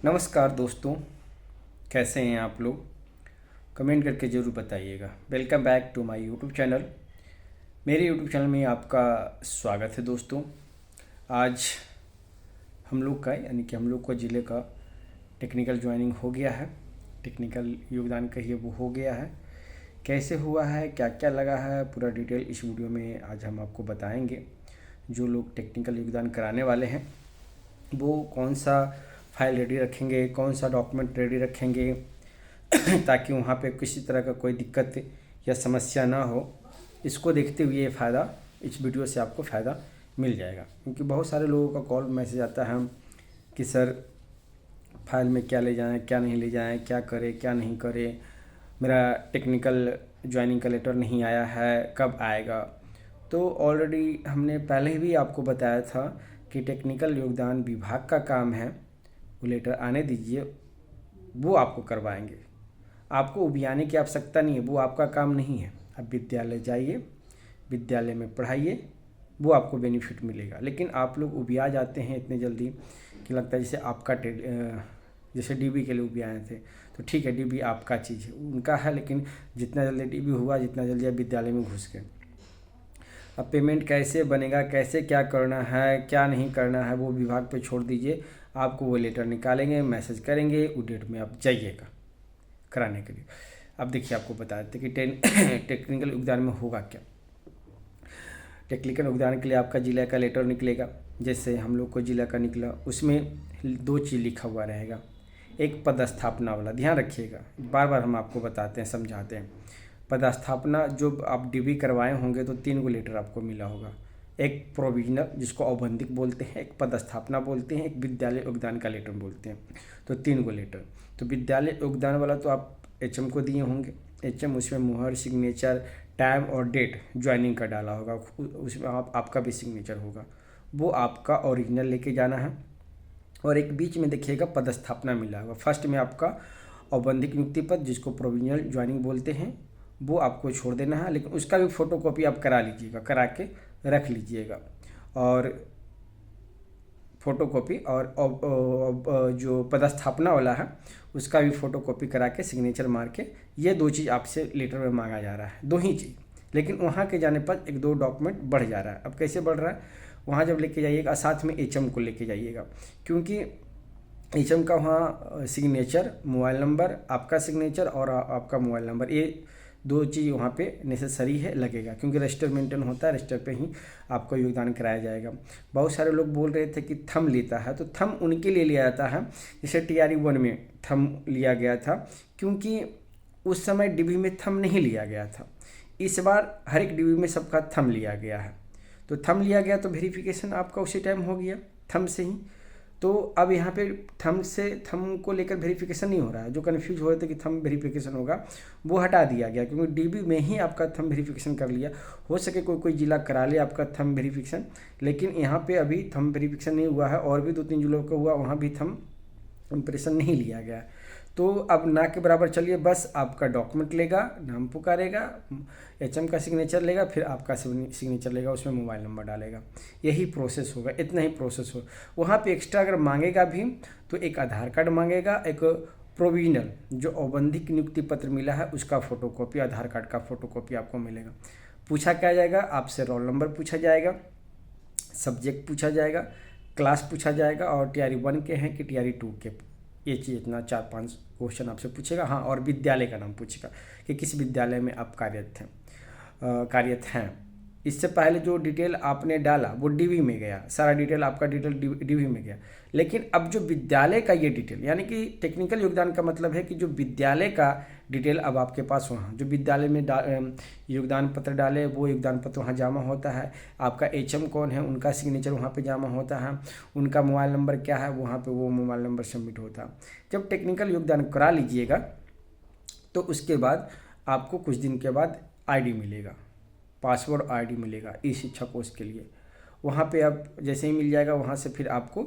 नमस्कार दोस्तों, कैसे हैं आप लोग? कमेंट करके ज़रूर बताइएगा। Welcome back to my YouTube channel. मेरे यूट्यूब चैनल में आपका स्वागत है दोस्तों। आज हम लोग का यानी कि हम लोग को ज़िले का टेक्निकल ज्वाइनिंग हो गया है। टेक्निकल योगदान कहिए वो हो गया है। कैसे हुआ है, क्या क्या लगा है, पूरा डिटेल इस वीडियो में आज हम आपको बताएंगे। जो लोग टेक्निकल योगदान कराने वाले हैं वो कौन सा फाइल रेडी रखेंगे, कौन सा डॉक्यूमेंट रेडी रखेंगे ताकि वहाँ पे किसी तरह का कोई दिक्कत या समस्या ना हो। इसको देखते हुए ये फ़ायदा, इस वीडियो से आपको फ़ायदा मिल जाएगा। क्योंकि बहुत सारे लोगों का कॉल मैसेज आता है कि सर फाइल में क्या ले जाएं, क्या नहीं ले जाएं, क्या करें क्या नहीं करें, मेरा टेक्निकल ज्वाइनिंग का लेटर नहीं आया है, कब आएगा। तो ऑलरेडी हमने पहले भी आपको बताया था कि टेक्निकल योगदान विभाग का काम है, वो लेटर आने दीजिए, वो आपको करवाएंगे। आपको उबियाने की आवश्यकता नहीं है, वो आपका काम नहीं है। आप विद्यालय जाइए, विद्यालय में पढ़ाइए, वो आपको बेनिफिट मिलेगा। लेकिन आप लोग उबिया जाते हैं इतने जल्दी कि लगता है जैसे आपका जैसे डीबी के लिए उबियाए थे। तो ठीक है, डीबी आपका चीज़ है, उनका है, लेकिन जितना जल्दी डीबी हुआ, जितना जल्दी आप विद्यालय में घुस गए। अब पेमेंट कैसे बनेगा, कैसे क्या करना है, क्या नहीं करना है, वो विभाग पे छोड़ दीजिए। आपको वो लेटर निकालेंगे, मैसेज करेंगे, उस डेट में आप जाइएगा कराने के लिए। अब देखिए, आपको बता देते कि टेक्निकल योगदान में होगा क्या। टेक्निकल योगदान के लिए आपका जिला का लेटर निकलेगा। जैसे हम लोग को जिला का निकला, उसमें दो चीज़ लिखा हुआ रहेगा। एक पदस्थापना वाला, ध्यान रखिएगा, बार बार हम आपको बताते हैं, समझाते हैं। पदस्थापना जो आप डीबी करवाए होंगे तो 3 गो लेटर आपको मिला होगा। एक प्रोविजनल जिसको औबंधिक बोलते हैं, एक पदस्थापना बोलते हैं, एक विद्यालय योगदान का लेटर बोलते हैं। तो 3 गो लेटर। तो विद्यालय योगदान वाला तो आप एचएम को दिए होंगे। एचएम उसमें मुहर, सिग्नेचर, टाइम और डेट ज्वाइनिंग का डाला होगा, उसमें आपका भी सिग्नेचर होगा। वो आपका ओरिजिनल लेके जाना है। और एक बीच में देखिएगा पदस्थापना मिला होगा। फर्स्ट में आपका औबंधिक नियुक्ति पद जिसको प्रोविजनल ज्वाइनिंग बोलते हैं, वो आपको छोड़ देना है, लेकिन उसका भी फोटोकॉपी आप करा लीजिएगा, करा के रख लीजिएगा। और फोटोकॉपी और जो पदस्थापना वाला है उसका भी फोटोकॉपी करा के सिग्नेचर मार के, ये 2 चीज़ आपसे लेटर में मांगा जा रहा है, 2 ही चीज़। लेकिन वहाँ के जाने पर 1-2 डॉक्यूमेंट बढ़ जा रहा है। अब कैसे बढ़ रहा है, वहाँ जब लेके जाइएगा साथ में एचएम को लेके जाइएगा, क्योंकि एचएम का वहाँ सिग्नेचर, मोबाइल नंबर, आपका सिग्नेचर और आपका मोबाइल नंबर, ये 2 चीज़ वहाँ पे नेसेसरी है, लगेगा। क्योंकि रजिस्टर मेंटेन होता है, रजिस्टर पे ही आपको योगदान कराया जाएगा। बहुत सारे लोग बोल रहे थे कि थंब लेता है, तो थंब उनके लिए लिया जाता है जैसे TRE 1 में थंब लिया गया था, क्योंकि उस समय डीबी में थंब नहीं लिया गया था। इस बार हर एक डीबी में सबका थंब लिया गया है। तो थंब लिया गया तो वेरिफिकेशन आपका उसी टाइम हो गया थंब से ही। तो अब यहाँ पे थंब को लेकर वेरिफिकेशन नहीं हो रहा है। जो कन्फ्यूज हो रहे थे कि थंब वेरिफिकेशन होगा, वो हटा दिया गया, क्योंकि डीबी में ही आपका थंब वेरिफिकेशन कर लिया। हो सके कोई कोई जिला करा ले आपका थंब वेरिफिकेशन, लेकिन यहाँ पे अभी थंब वेरिफिकेशन नहीं हुआ है। और भी 2-3 जिलों का हुआ, वहाँ भी थंब इम्प्रेशन नहीं लिया गया। तो अब ना के बराबर चलिए, बस आपका डॉक्यूमेंट लेगा, नाम पुकारेगा, एचएम का सिग्नेचर लेगा, फिर आपका सिग्नेचर लेगा, उसमें मोबाइल नंबर डालेगा। यही प्रोसेस होगा, इतना ही प्रोसेस हो। वहाँ पे एक्स्ट्रा अगर मांगेगा भी तो एक आधार कार्ड मांगेगा, एक प्रोविजनल जो औबंधिक नियुक्ति पत्र मिला है उसका फोटोकॉपी, आधार कार्ड का फोटोकॉपी आपको मिलेगा। पूछा क्या जाएगा आपसे, रोल नंबर पूछा जाएगा, सब्जेक्ट पूछा जाएगा, क्लास पूछा जाएगा, और TRE 1 के हैं कि TRE 2 के, ये चीज़ इतना 4-5 क्वेश्चन आपसे पूछेगा। हाँ, और विद्यालय का नाम पूछेगा कि किस विद्यालय में आप कार्यरत हैं। इससे पहले जो डिटेल आपने डाला वो डीवी में गया, सारा डिटेल आपका डिटेल डीवी में गया। लेकिन अब जो विद्यालय का ये डिटेल, यानी कि टेक्निकल योगदान का मतलब है कि जो विद्यालय का डिटेल अब आपके पास, वहाँ जो विद्यालय में योगदान पत्र डाले वो योगदान पत्र वहाँ जमा होता है। आपका एचएम कौन है, उनका सिग्नेचर वहाँ पे जमा होता है, उनका मोबाइल नंबर क्या है, वहाँ पे वो मोबाइल नंबर सबमिट होता है। जब टेक्निकल योगदान करा लीजिएगा तो उसके बाद आपको कुछ दिन के बाद ID मिलेगा, पासवर्ड ID मिलेगा ई शिक्षा कोर्स के लिए। वहाँ पे आप जैसे ही मिल जाएगा, वहाँ से फिर आपको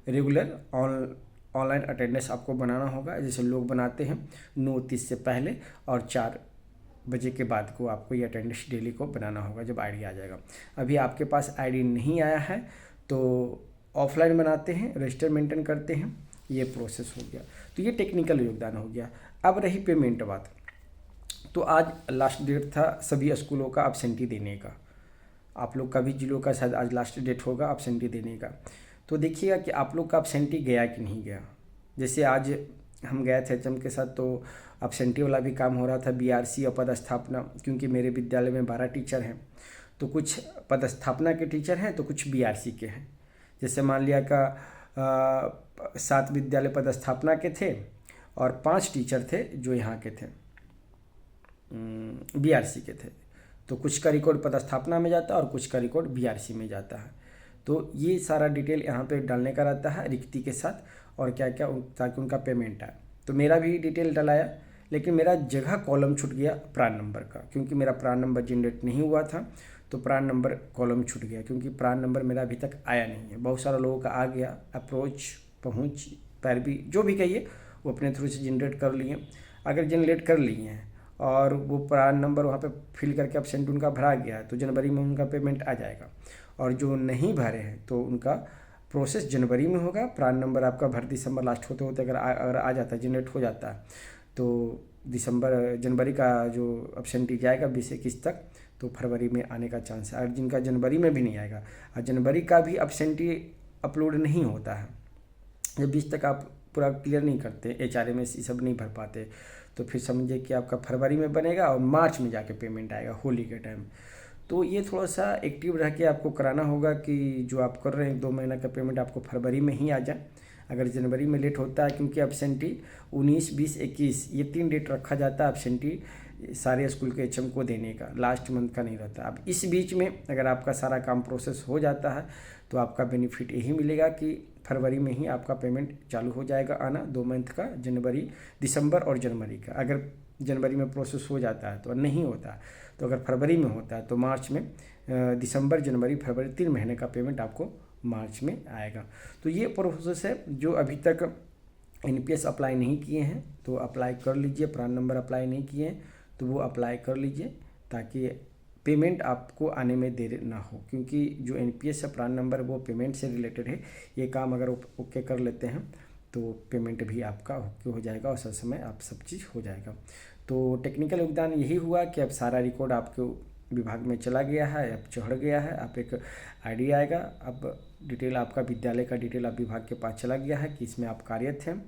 रेगुलर ऑनलाइन अटेंडेंस आपको बनाना होगा, जैसे लोग बनाते हैं 9:30 से पहले और 4 बजे के बाद को आपको ये अटेंडेंस डेली को बनाना होगा जब ID आ जाएगा। अभी आपके पास ID नहीं आया है तो ऑफलाइन बनाते हैं, रजिस्टर मेंटेन करते हैं, ये प्रोसेस हो गया। तो ये टेक्निकल योगदान हो गया। अब रही पेमेंट बात, तो आज लास्ट डेट था सभी स्कूलों का absentee देने का। आप लोग का भी जिलों का शायद आज लास्ट डेट होगा absentee देने का। तो देखिएगा कि आप लोग का absentee गया कि नहीं गया। जैसे आज हम गए थे एचएम के साथ, तो absentee वाला भी काम हो रहा था, बीआरसी और पदस्थापना, क्योंकि मेरे विद्यालय में 12 टीचर हैं, तो कुछ पदस्थापना के टीचर हैं तो कुछ बीआरसी के हैं। जैसे मान लिया का 7 विद्यालय पदस्थापना के थे और 5 टीचर थे जो यहाँ के थे, बीआरसी के थे। तो कुछ का रिकॉर्ड पदस्थापना में जाता है और कुछ का रिकॉर्ड बीआरसी में जाता है। तो ये सारा डिटेल यहाँ पे डालने का रहता है रिक्ति के साथ, और क्या क्या ताकि उनका पेमेंट आए। तो मेरा भी डिटेल डलाया, लेकिन मेरा जगह कॉलम छूट गया प्रान नंबर का, क्योंकि मेरा प्रान नंबर जनरेट नहीं हुआ था, तो प्रान नंबर कॉलम छूट गया, क्योंकि प्रान नंबर मेरा अभी तक आया नहीं है। बहुत सारे लोगों का आ गया, अप्रोच, पहुँच, पैरवी, जो भी कहिए, वो अपने थ्रू से जनरेट कर लिए। अगर जनरेट कर लिए हैं और वो प्रान नंबर वहाँ पे फिल करके absent उनका भरा गया है, तो जनवरी में उनका पेमेंट आ जाएगा। और जो नहीं भरे हैं तो उनका प्रोसेस जनवरी में होगा। प्रान नंबर आपका भर दिसंबर लास्ट होते होते अगर आ जाता है, जनरेट हो जाता है, तो जनवरी का जो absentee जाएगा 20-21 तक, तो फरवरी में आने का चांस है। और जिनका जनवरी में भी नहीं आएगा, और जनवरी का भी absentee अपलोड नहीं होता है, जब 20 तक आप पूरा क्लियर नहीं करते, HRMS ये सब नहीं भर पाते, तो फिर समझिए कि आपका फरवरी में बनेगा और मार्च में जाके पेमेंट आएगा होली के टाइम। तो ये थोड़ा सा एक्टिव रह के आपको कराना होगा कि जो आप कर रहे हैं 2 महीना का पेमेंट आपको फरवरी में ही आ जाए। अगर जनवरी में लेट होता है, क्योंकि absentee 19, 20, 21 ये 3 डेट रखा जाता है absentee सारे स्कूल के HM को देने का, लास्ट मंथ का नहीं रहता। अब इस बीच में अगर आपका सारा काम प्रोसेस हो जाता है तो आपका बेनिफिट यही मिलेगा कि फरवरी में ही आपका पेमेंट चालू हो जाएगा आना, 2 मंथ का, जनवरी, दिसंबर और जनवरी का। अगर जनवरी में प्रोसेस हो जाता है तो नहीं होता, तो अगर फरवरी में होता है तो मार्च में, दिसंबर, जनवरी, फरवरी 3 महीने का पेमेंट आपको मार्च में आएगा। तो ये प्रोसेस है। जो अभी तक NPS अप्लाई नहीं किए हैं तो अप्लाई कर लीजिए, प्रान नंबर अप्लाई नहीं किए हैं तो वो अप्लाई कर लीजिए, ताकि पेमेंट आपको आने में देर ना हो, क्योंकि जो NPS है प्रान नंबर वो पेमेंट से रिलेटेड है। ये काम अगर ओके कर लेते हैं तो पेमेंट भी आपका ओके हो जाएगा और समय आप सब चीज़ हो जाएगा। तो टेक्निकल योगदान यही हुआ कि अब सारा रिकॉर्ड आपके विभाग में चला गया है, अब चढ़ गया है, आप एक आइडिया आएगा। अब डिटेल आपका विद्यालय का डिटेल आप विभाग के पास चला गया है कि इसमें आप कार्यरत हैं,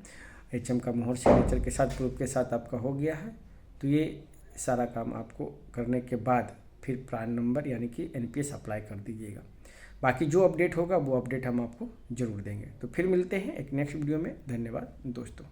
HM का मोहर सिग्नेचर के साथ, प्रूफ के साथ आपका हो गया है। तो ये सारा काम आपको करने के बाद फिर प्रान नंबर यानी कि NPS अप्लाई कर दीजिएगा। बाकी जो अपडेट होगा वो अपडेट हम आपको ज़रूर देंगे। तो फिर मिलते हैं एक नेक्स्ट वीडियो में। धन्यवाद दोस्तों।